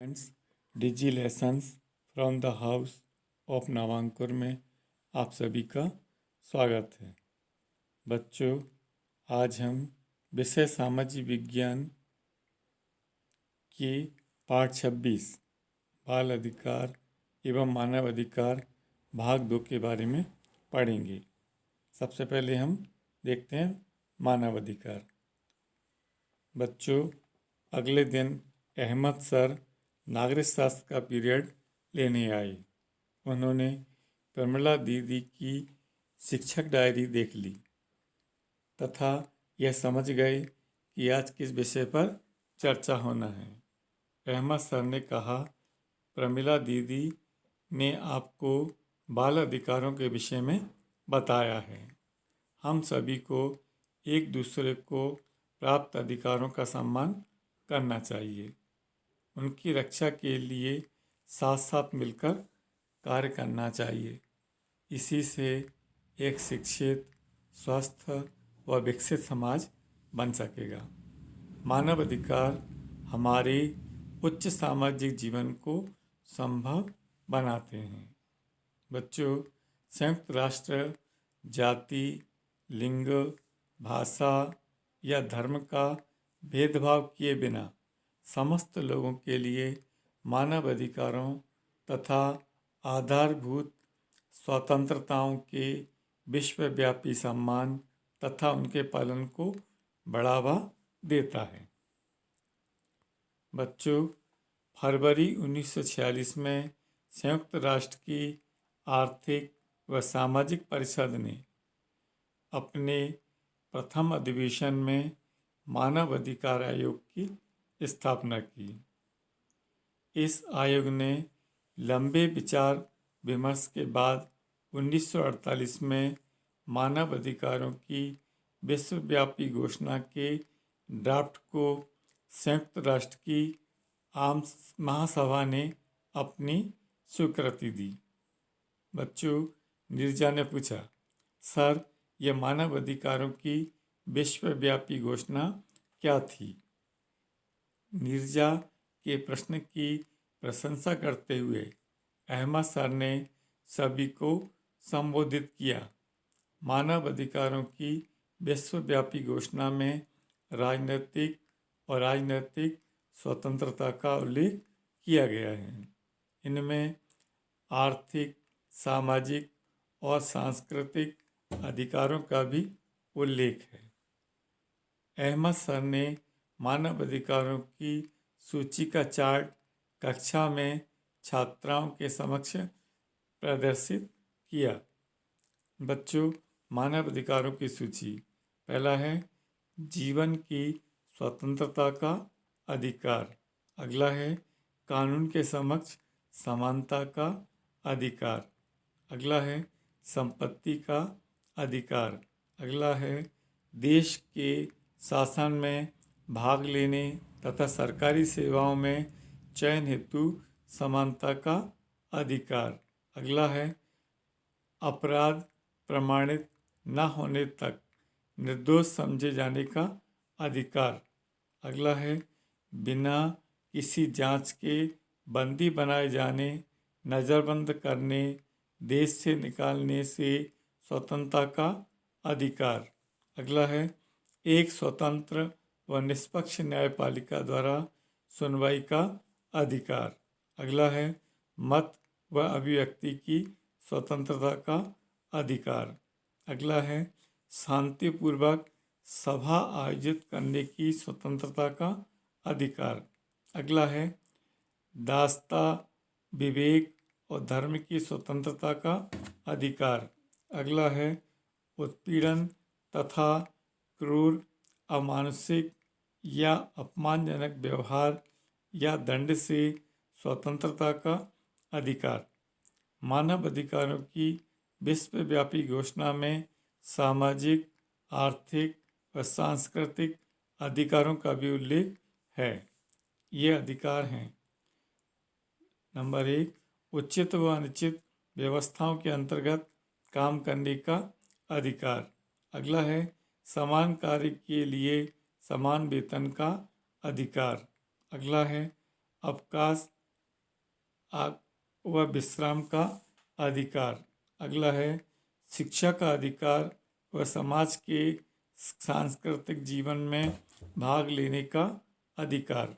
Friends, digi lessons from the house of Navankur में आप सभी का स्वागत है। बच्चों, आज हम विषय सामाजिक विज्ञान की पाठ 26 बाल अधिकार एवं मानव अधिकार भाग 2 के बारे में पढ़ेंगे। सबसे पहले हम देखते हैं मानव अधिकार। बच्चों, अगले दिन अहमद सर नागरिक शास्त्र का पीरियड लेने आए। उन्होंने प्रमिला दीदी की शिक्षक डायरी देख ली तथा यह समझ गए कि आज किस विषय पर चर्चा होना है। अहमद सर ने कहा, प्रमिला दीदी ने आपको बाल अधिकारों के विषय में बताया है। हम सभी को एक दूसरे को प्राप्त अधिकारों का सम्मान करना चाहिए। उनकी रक्षा के लिए साथ साथ मिलकर कार्य करना चाहिए। इसी से एक शिक्षित, स्वस्थ व विकसित समाज बन सकेगा। मानव अधिकार हमारे उच्च सामाजिक जीवन को संभव बनाते हैं। बच्चों, संयुक्त राष्ट्र जाति, लिंग, भाषा या धर्म का भेदभाव किए बिना समस्त लोगों के लिए मानव अधिकारों तथा आधारभूत स्वतंत्रताओं के विश्वव्यापी सम्मान तथा उनके पालन को बढ़ावा देता है। बच्चों, फरवरी 1946 में संयुक्त राष्ट्र की आर्थिक व सामाजिक परिषद ने अपने प्रथम अधिवेशन में मानव अधिकार आयोग की स्थापना की। इस आयोग ने लंबे विचार विमर्श के बाद 1948 में मानव अधिकारों की विश्वव्यापी घोषणा के ड्राफ्ट को संयुक्त राष्ट्र की आम महासभा ने अपनी स्वीकृति दी। बच्चों, नीरजा ने पूछा, सर, यह मानव अधिकारों की विश्वव्यापी घोषणा क्या थी? नीरजा के प्रश्न की प्रशंसा करते हुए अहमद सर ने सभी को संबोधित किया। मानव अधिकारों की विश्वव्यापी घोषणा में राजनीतिक और राजनैतिक स्वतंत्रता का उल्लेख किया गया है। इनमें आर्थिक, सामाजिक और सांस्कृतिक अधिकारों का भी उल्लेख है। अहमद सर ने मानव अधिकारों की सूची का चार्ट कक्षा में छात्राओं के समक्ष प्रदर्शित किया। बच्चों, मानव अधिकारों की सूची। पहला है जीवन की स्वतंत्रता का अधिकार। अगला है कानून के समक्ष समानता का अधिकार। अगला है संपत्ति का अधिकार। अगला है देश के शासन में भाग लेने तथा सरकारी सेवाओं में चयन हेतु समानता का अधिकार। अगला है अपराध प्रमाणित न होने तक निर्दोष समझे जाने का अधिकार। अगला है बिना किसी जांच के बंदी बनाए जाने, नज़रबंद करने, देश से निकालने से स्वतंत्रता का अधिकार। अगला है एक स्वतंत्र व निष्पक्ष न्यायपालिका द्वारा सुनवाई का अधिकार। अगला है मत व अभिव्यक्ति की स्वतंत्रता का अधिकार। अगला है शांतिपूर्वक सभा आयोजित करने की स्वतंत्रता का अधिकार। अगला है दासता, विवेक और धर्म की स्वतंत्रता का अधिकार। अगला है उत्पीड़न तथा क्रूर, अमानुषिक या अपमानजनक व्यवहार या दंड से स्वतंत्रता का अधिकार। मानव अधिकारों की विश्वव्यापी घोषणा में सामाजिक, आर्थिक व सांस्कृतिक अधिकारों का भी उल्लेख है। ये अधिकार हैं: नंबर 1, उचित व अनुचित व्यवस्थाओं के अंतर्गत काम करने का अधिकार। अगला है समान कार्य के लिए समान वेतन का अधिकार। अगला है अवकाश व विश्राम का अधिकार। अगला है शिक्षा का अधिकार व समाज के सांस्कृतिक जीवन में भाग लेने का अधिकार।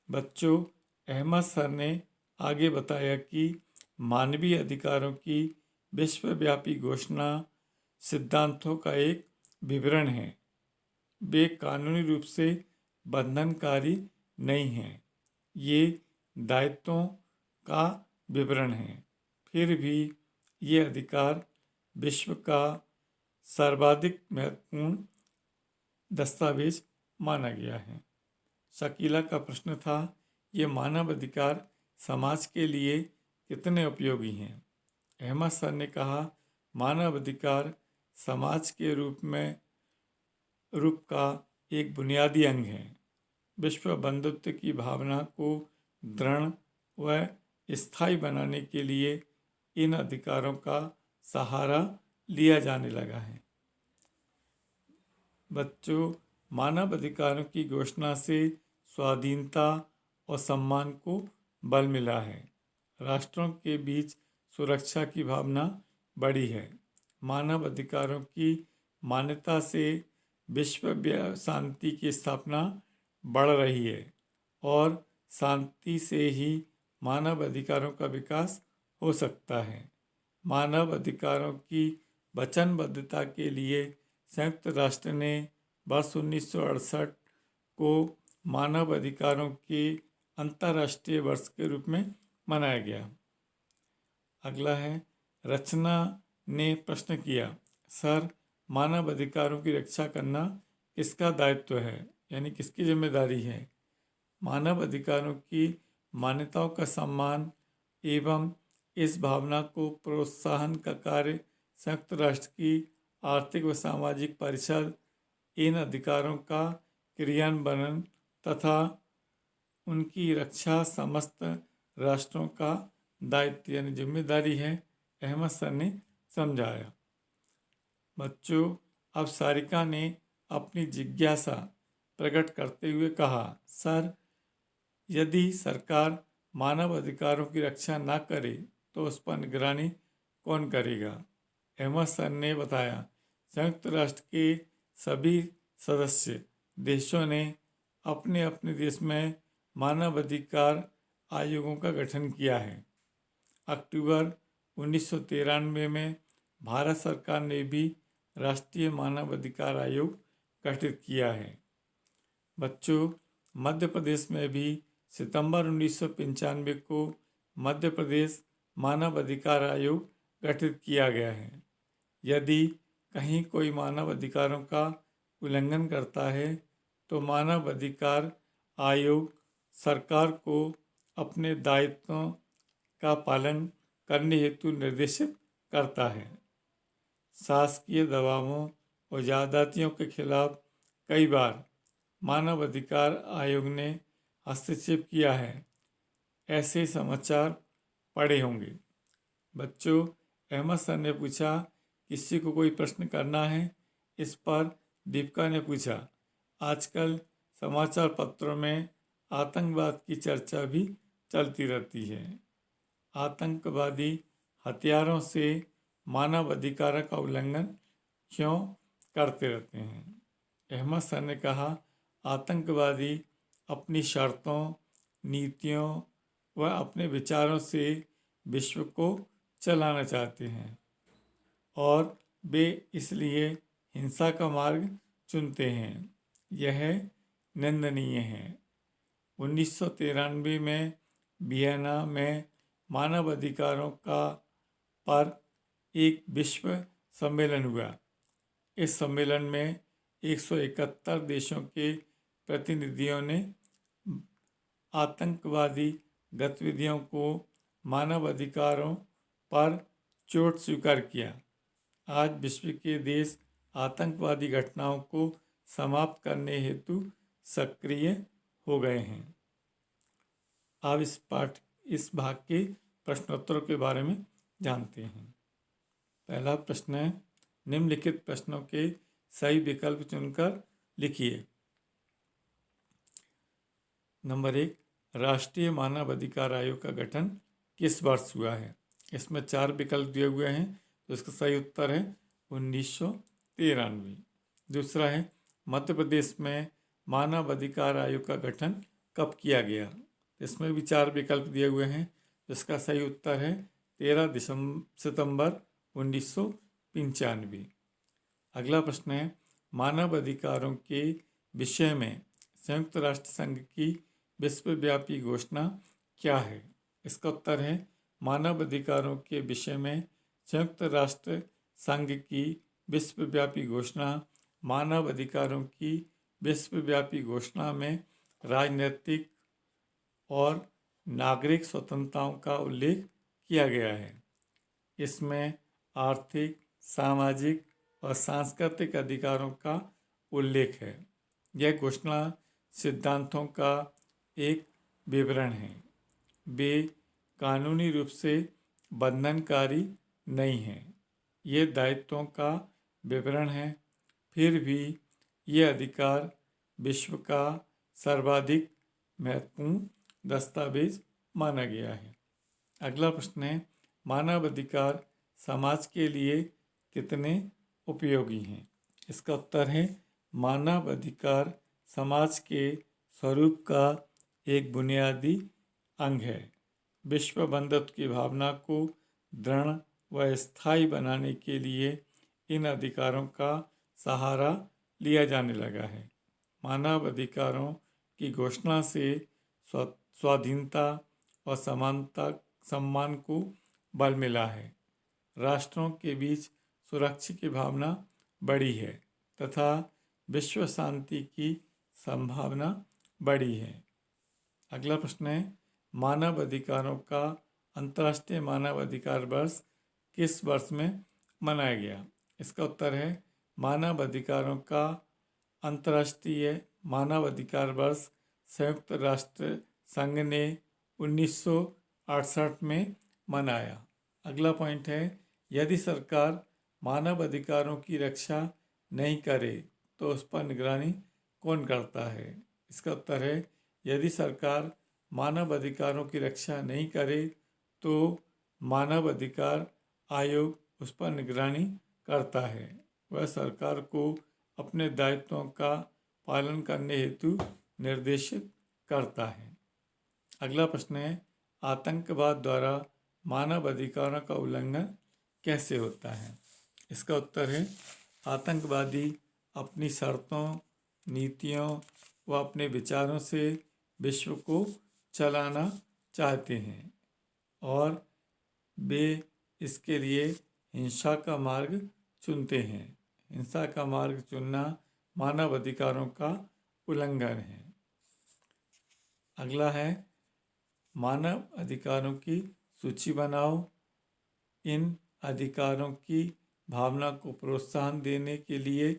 बच्चों, अहमद सर ने आगे बताया कि मानवीय अधिकारों की विश्वव्यापी घोषणा सिद्धांतों का एक विवरण है। वे कानूनी रूप से बंधनकारी नहीं हैं, ये दायित्वों का विवरण है। फिर भी ये अधिकार विश्व का सर्वाधिक महत्वपूर्ण दस्तावेज माना गया है। शकीला का प्रश्न था, ये मानव अधिकार समाज के लिए कितने उपयोगी हैं? अहमद सर ने कहा, मानव अधिकार समाज के रूप का एक बुनियादी अंग है। विश्व बंधुत्व की भावना को दृढ़ व स्थायी बनाने के लिए इन अधिकारों का सहारा लिया जाने लगा है। बच्चों, मानव अधिकारों की घोषणा से स्वाधीनता और सम्मान को बल मिला है। राष्ट्रों के बीच सुरक्षा की भावना बढ़ी है। मानव अधिकारों की मान्यता से विश्व शांति की स्थापना बढ़ रही है और शांति से ही मानव अधिकारों का विकास हो सकता है। मानव अधिकारों की वचनबद्धता के लिए संयुक्त राष्ट्र ने वर्ष 1968 को मानव अधिकारों के अंतर्राष्ट्रीय वर्ष के रूप में मनाया गया। अगला है, रचना ने प्रश्न किया, सर, मानव अधिकारों की रक्षा करना किसका दायित्व है, यानी किसकी जिम्मेदारी है? मानव अधिकारों की मान्यताओं का सम्मान एवं इस भावना को प्रोत्साहन का कार्य संयुक्त राष्ट्र की आर्थिक व सामाजिक परिषद इन अधिकारों का क्रियान्वयन तथा उनकी रक्षा समस्त राष्ट्रों का दायित्व यानी जिम्मेदारी है, अहमद सर ने समझाया। बच्चों, अब सारिका ने अपनी जिज्ञासा प्रकट करते हुए कहा, सर, यदि सरकार मानव अधिकारों की रक्षा न करे तो उस पर निगरानी कौन करेगा? अहमद सर ने बताया, संयुक्त राष्ट्र के सभी सदस्य देशों ने अपने अपने देश में मानव अधिकार आयोगों का गठन किया है। अक्टूबर 1993 में भारत सरकार ने भी राष्ट्रीय मानव अधिकार आयोग गठित किया है। बच्चों, मध्य प्रदेश में भी सितंबर 1995 को मध्य प्रदेश मानव अधिकार आयोग गठित किया गया है। यदि कहीं कोई मानव अधिकारों का उल्लंघन करता है तो मानव अधिकार आयोग सरकार को अपने दायित्वों का पालन करने हेतु निर्देशित करता है। शासकीय दबावों और ज़्यादतियों के खिलाफ कई बार मानव अधिकार आयोग ने हस्तक्षेप किया है। ऐसे समाचार पढ़े होंगे। बच्चों, अहमद सर ने पूछा, किसी को कोई प्रश्न करना है? इस पर दीपिका ने पूछा, आजकल समाचार पत्रों में आतंकवाद की चर्चा भी चलती रहती है। आतंकवादी हथियारों से मानव अधिकारों का उल्लंघन क्यों करते रहते हैं? अहमद सर ने कहा, आतंकवादी अपनी शर्तों, नीतियों व अपने विचारों से विश्व को चलाना चाहते हैं और वे इसलिए हिंसा का मार्ग चुनते हैं। यह निंदनीय है। 1993 में वियना में मानव अधिकारों पर एक विश्व सम्मेलन हुआ। इस सम्मेलन में 171 देशों के प्रतिनिधियों ने आतंकवादी गतिविधियों को मानव अधिकारों पर चोट स्वीकार किया। आज विश्व के देश आतंकवादी घटनाओं को समाप्त करने हेतु सक्रिय हो गए हैं। अब इस भाग के प्रश्नोत्तरों के बारे में जानते हैं। पहला प्रश्न है, निम्नलिखित प्रश्नों के सही विकल्प चुनकर लिखिए। नंबर 1, राष्ट्रीय मानव अधिकार आयोग का गठन किस वर्ष हुआ है? इसमें 4 विकल्प दिए हुए हैं, तो इसका सही उत्तर है 1993। दूसरा है, मध्य प्रदेश में मानव अधिकार आयोग का गठन कब किया गया? इसमें भी 4 विकल्प दिए हुए हैं, तो इसका सही उत्तर है 13 सितंबर 1995। अगला प्रश्न है, मानव अधिकारों के विषय में संयुक्त राष्ट्र संघ की विश्वव्यापी घोषणा क्या है? इसका उत्तर है, मानव अधिकारों के विषय में संयुक्त राष्ट्र संघ की विश्वव्यापी घोषणा मानव अधिकारों की विश्वव्यापी घोषणा में राजनीतिक और नागरिक स्वतंत्रताओं का उल्लेख किया गया है। इसमें आर्थिक, सामाजिक और सांस्कृतिक अधिकारों का उल्लेख है। यह घोषणा सिद्धांतों का एक विवरण है। वे कानूनी रूप से बंधनकारी नहीं हैं। ये दायित्वों का विवरण है। फिर भी ये अधिकार विश्व का सर्वाधिक महत्वपूर्ण दस्तावेज माना गया है। अगला प्रश्न है, मानव अधिकार समाज के लिए कितने उपयोगी हैं? इसका उत्तर है, मानव अधिकार समाज के स्वरूप का एक बुनियादी अंग है। विश्व बंधुत्व की भावना को दृढ़ व स्थायी बनाने के लिए इन अधिकारों का सहारा लिया जाने लगा है। मानव अधिकारों की घोषणा से स्वाधीनता और समानता सम्मान को बल मिला है। राष्ट्रों के बीच सुरक्षा की भावना बढ़ी है तथा विश्व शांति की संभावना बढ़ी है। अगला प्रश्न है, मानव अधिकारों का अंतर्राष्ट्रीय मानव अधिकार वर्ष किस वर्ष में मनाया गया? इसका उत्तर है, मानव अधिकारों का अंतर्राष्ट्रीय मानव अधिकार वर्ष संयुक्त राष्ट्र संघ ने 1968 में मनाया। अगला पॉइंट है, यदि सरकार मानव अधिकारों की रक्षा नहीं करे तो उस पर निगरानी कौन करता है? इसका उत्तर है, यदि सरकार मानव अधिकारों की रक्षा नहीं करे तो मानव अधिकार आयोग उस पर निगरानी करता है। वह सरकार को अपने दायित्वों का पालन करने हेतु निर्देशित करता है। अगला प्रश्न है, आतंकवाद द्वारा मानव अधिकारों का उल्लंघन कैसे होता है? इसका उत्तर है, आतंकवादी अपनी शर्तों, नीतियों व अपने विचारों से विश्व को चलाना चाहते हैं और वे इसके लिए हिंसा का मार्ग चुनते हैं। हिंसा का मार्ग चुनना मानव अधिकारों का उल्लंघन है। अगला है, मानव अधिकारों की सूची बनाओ। इन अधिकारों की भावना को प्रोत्साहन देने के लिए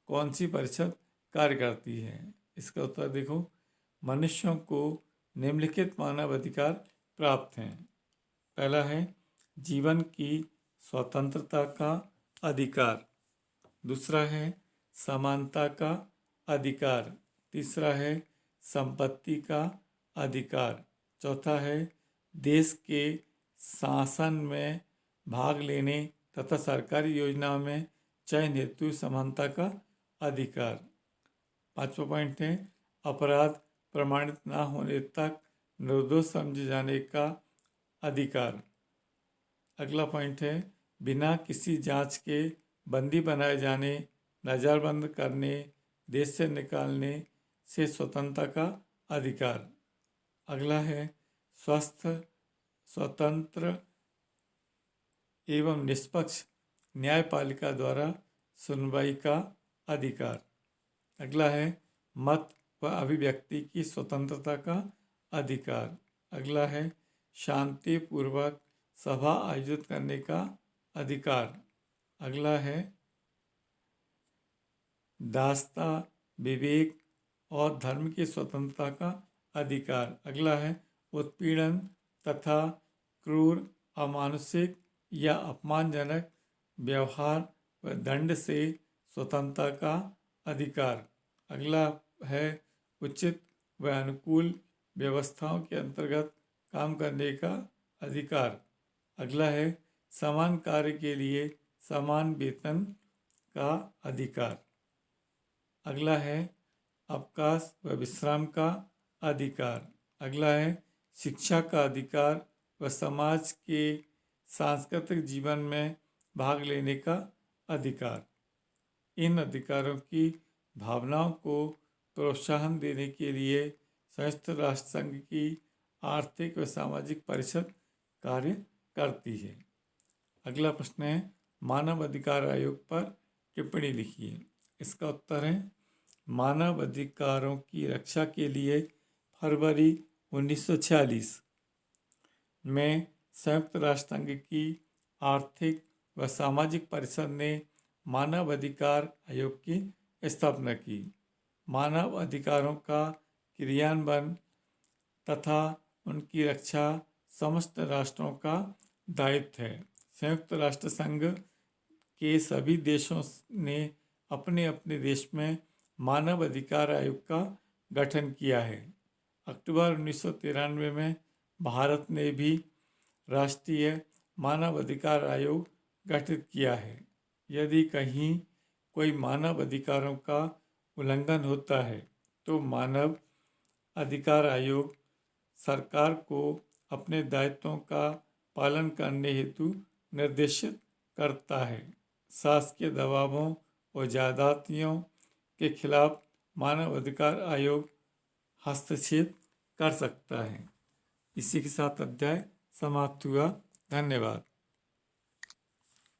कौन सी परिषद कार्य करती है? इसका उत्तर देखो, मनुष्यों को निम्नलिखित मानव अधिकार प्राप्त हैं। पहला है, जीवन की स्वतंत्रता का अधिकार। दूसरा है, समानता का अधिकार। तीसरा है, संपत्ति का अधिकार। चौथा है, देश के शासन में भाग लेने तथा सरकारी योजनाओं में चयन हेतु समानता का अधिकार। पांचवा पॉइंट है, अपराध प्रमाणित न होने तक निर्दोष समझे जाने का अधिकार। अगला पॉइंट है, बिना किसी जांच के बंदी बनाए जाने, नज़रबंद करने, देश से निकालने से स्वतंत्रता का अधिकार। अगला है, स्वस्थ, स्वतंत्र एवं निष्पक्ष न्यायपालिका द्वारा सुनवाई का अधिकार। अगला है, मत व अभिव्यक्ति की स्वतंत्रता का अधिकार। अगला है, शांतिपूर्वक सभा आयोजित करने का अधिकार। अगला है, दासता, विवेक और धर्म की स्वतंत्रता का अधिकार। अगला है, उत्पीड़न तथा क्रूर, अमानुषिक या अपमानजनक व्यवहार व दंड से स्वतंत्रता का अधिकार। अगला है, उचित व अनुकूल व्यवस्थाओं के अंतर्गत काम करने का अधिकार। अगला है समान कार्य के लिए समान वेतन का अधिकार। अगला है अवकाश व विश्राम का अधिकार। अगला है शिक्षा का अधिकार व समाज के सांस्कृतिक जीवन में भाग लेने का अधिकार। इन अधिकारों की भावनाओं को प्रोत्साहन देने के लिए संयुक्त राष्ट्र संघ की आर्थिक व सामाजिक परिषद कार्य करती है। अगला प्रश्न है मानव अधिकार आयोग पर टिप्पणी लिखिए। इसका उत्तर है मानव अधिकारों की रक्षा के लिए फरवरी 1946 में संयुक्त राष्ट्र संघ की आर्थिक व सामाजिक परिषद ने मानव अधिकार आयोग की स्थापना की। मानव अधिकारों का क्रियान्वयन तथा उनकी रक्षा समस्त राष्ट्रों का दायित्व है। संयुक्त राष्ट्र संघ के सभी देशों ने अपने अपने देश में मानव अधिकार आयोग का गठन किया है। अक्टूबर 1993 में भारत ने भी राष्ट्रीय मानव अधिकार आयोग गठित किया है। यदि कहीं कोई मानव अधिकारों का उल्लंघन होता है तो मानव अधिकार आयोग सरकार को अपने दायित्वों का पालन करने हेतु निर्देशित करता है। शासकीय दबावों और ज्यादतियों के खिलाफ मानव अधिकार आयोग हस्तक्षेप कर सकता है। इसी के साथ अध्याय समाप्त हुआ। धन्यवाद।